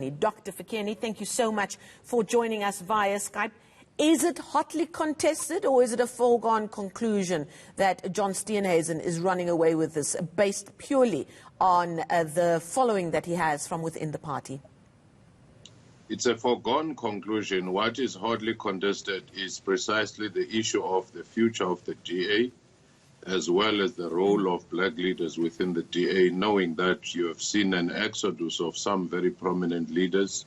Dr. Fikeni, thank you so much for joining us via Skype. Is it hotly contested, or is it a foregone conclusion that John Steenhuisen is running away with this based purely on the following that he has from within the party? It's a foregone conclusion. What is hotly contested is precisely the issue of the future of the DA, as well as the role of black leaders within the DA, knowing that you have seen an exodus of some very prominent leaders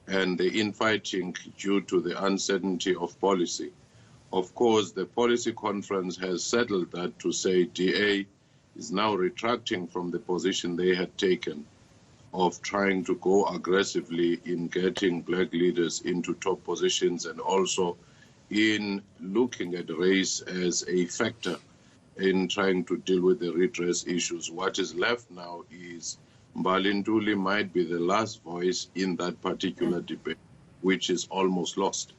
and the infighting due to the uncertainty of policy. Of course, the policy conference has settled that to say DA is now retracting from the position they had taken of trying to go aggressively in getting black leaders into top positions, and also in looking at race as a factor in trying to deal with the redress issues. What is left now is Mbali might be the last voice in that particular debate, which is almost lost.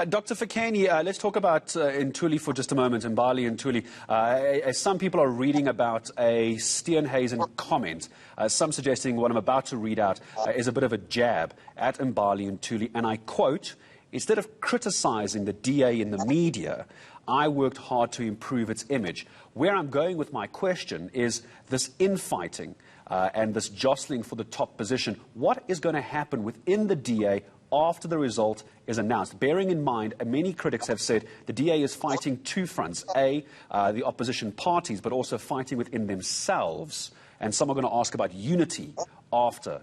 Dr. Fikeni, let's talk about Ntuli for just a moment, Mbali and Ntuli. Some people are reading about a Steenhuisen comment, some suggesting what I'm about to read out is a bit of a jab at Mbali and Ntuli, and I quote, "Instead of criticizing the DA in the media, I worked hard to improve its image." Where I'm going with my question is this infighting and this jostling for the top position. What is going to happen within the DA after the result is announced? Bearing in mind, many critics have said the DA is fighting two fronts. A, the opposition parties, but also fighting within themselves. And some are going to ask about unity after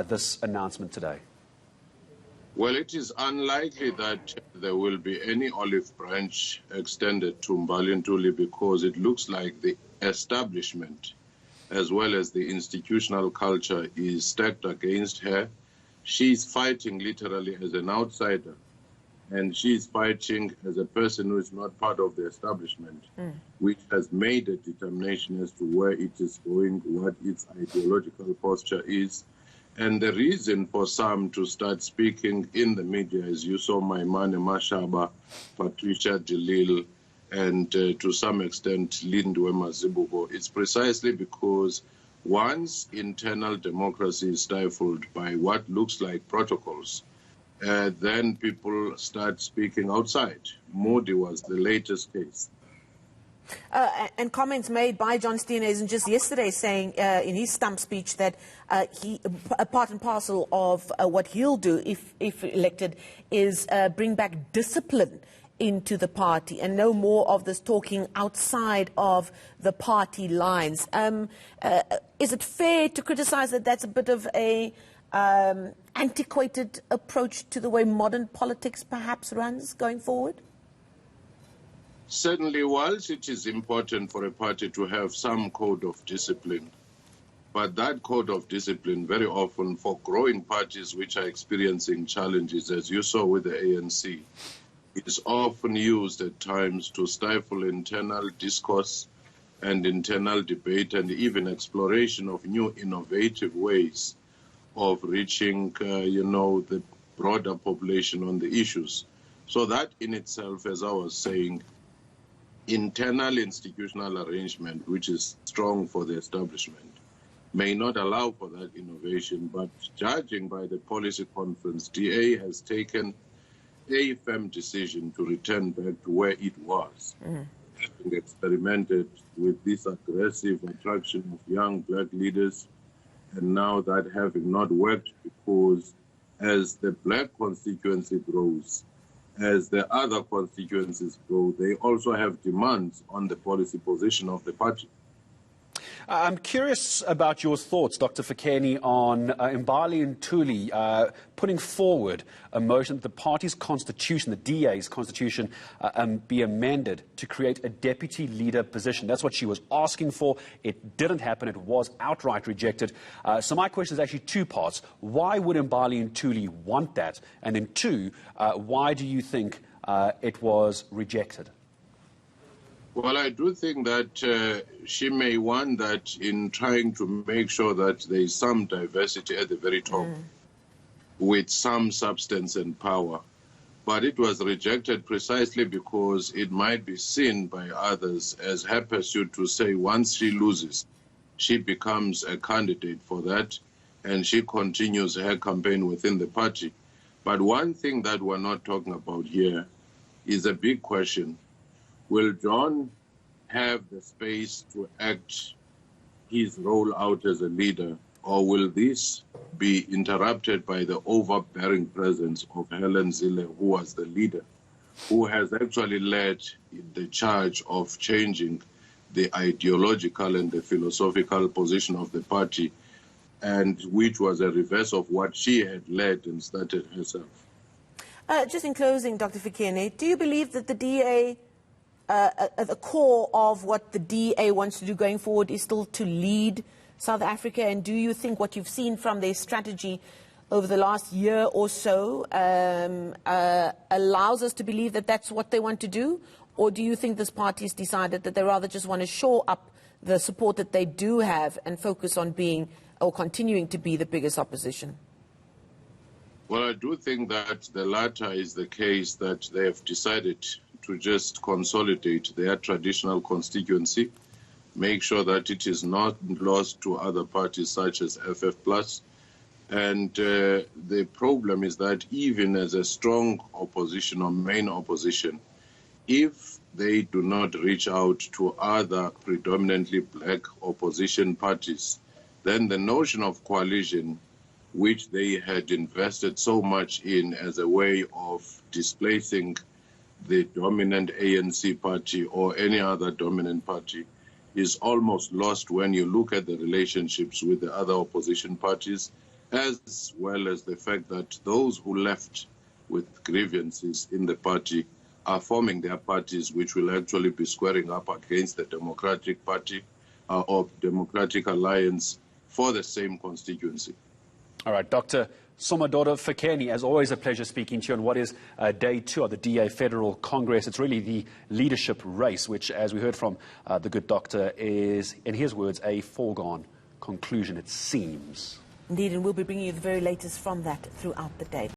this announcement today. Well, it is unlikely that there will be any olive branch extended to Mbali Ntuli, because it looks like the establishment, as well as the institutional culture, is stacked against her. She's fighting literally as an outsider, and she's fighting as a person who is not part of the establishment, which has made a determination as to where it is going, what its ideological posture is. And the reason for some to start speaking in the media, as you saw, Maimane Mashaba, Patricia Delil, and to some extent Lindwe Mazibuko, it's precisely because once internal democracy is stifled by what looks like protocols, then people start speaking outside. Modi was the latest case. And comments made by John Steenhuisen just yesterday saying in his stump speech that a part and parcel of what he'll do if elected is bring back discipline into the party and no more of this talking outside of the party lines. Is it fair to criticize that that's a bit of a antiquated approach to the way modern politics perhaps runs going forward? Certainly, whilst it is important for a party to have some code of discipline, but that code of discipline very often for growing parties which are experiencing challenges, as you saw with the ANC, is often used at times to stifle internal discourse and internal debate and even exploration of new innovative ways of reaching, the broader population on the issues. So that in itself, as I was saying, internal institutional arrangement, which is strong for the establishment, may not allow for that innovation. But judging by the policy conference, DA has taken a firm decision to return back to where it was, having experimented with this aggressive attraction of young black leaders, and now that having not worked, because as the black constituency grows, as the other constituencies grow, they also have demands on the policy position of the party. I'm curious about your thoughts, Dr. Fikeni, on Mbali and Ntuli putting forward a motion that the party's constitution, the DA's constitution, be amended to create a deputy leader position. That's what she was asking for. It didn't happen. It was outright rejected. So my question is actually two parts. Why would Mbali and Ntuli want that? And then two, why do you think it was rejected? Well, I do think that she may want that in trying to make sure that there is some diversity at the very top with some substance and power. But it was rejected precisely because it might be seen by others as her pursuit to say once she loses, she becomes a candidate for that. and she continues her campaign within the party. But one thing that we're not talking about here is a big question. Will John have the space to act his role out as a leader, or will this be interrupted by the overbearing presence of Helen Zille, who was the leader, who has actually led the charge of changing the ideological and the philosophical position of the party, and which was a reverse of what she had led and started herself. Just in closing, Dr. Fikeni, do you believe that the DA, at the core of what the DA wants to do going forward is still to lead South Africa? And do you think what you've seen from their strategy over the last year or so allows us to believe that that's what they want to do? Or do you think this party has decided that they rather just want to shore up the support that they do have and focus on being or continuing to be the biggest opposition? Well, I do think that the latter is the case, that they have decided to just consolidate their traditional constituency, make sure that it is not lost to other parties such as FF+. And the problem is that even as a strong opposition or main opposition, if they do not reach out to other predominantly black opposition parties, then the notion of coalition, which they had invested so much in as a way of displacing the dominant ANC party or any other dominant party, is almost lost when you look at the relationships with the other opposition parties, as well as the fact that those who left with grievances in the party are forming their parties, which will actually be squaring up against the Democratic Party or Democratic Alliance for the same constituency. All right, Dr. Somadoda Fikeni, as always, a pleasure speaking to you on what is day 2 of the DA Federal Congress. It's really the leadership race, which, as we heard from the good doctor, is, in his words, a foregone conclusion, it seems. Indeed, and we'll be bringing you the very latest from that throughout the day.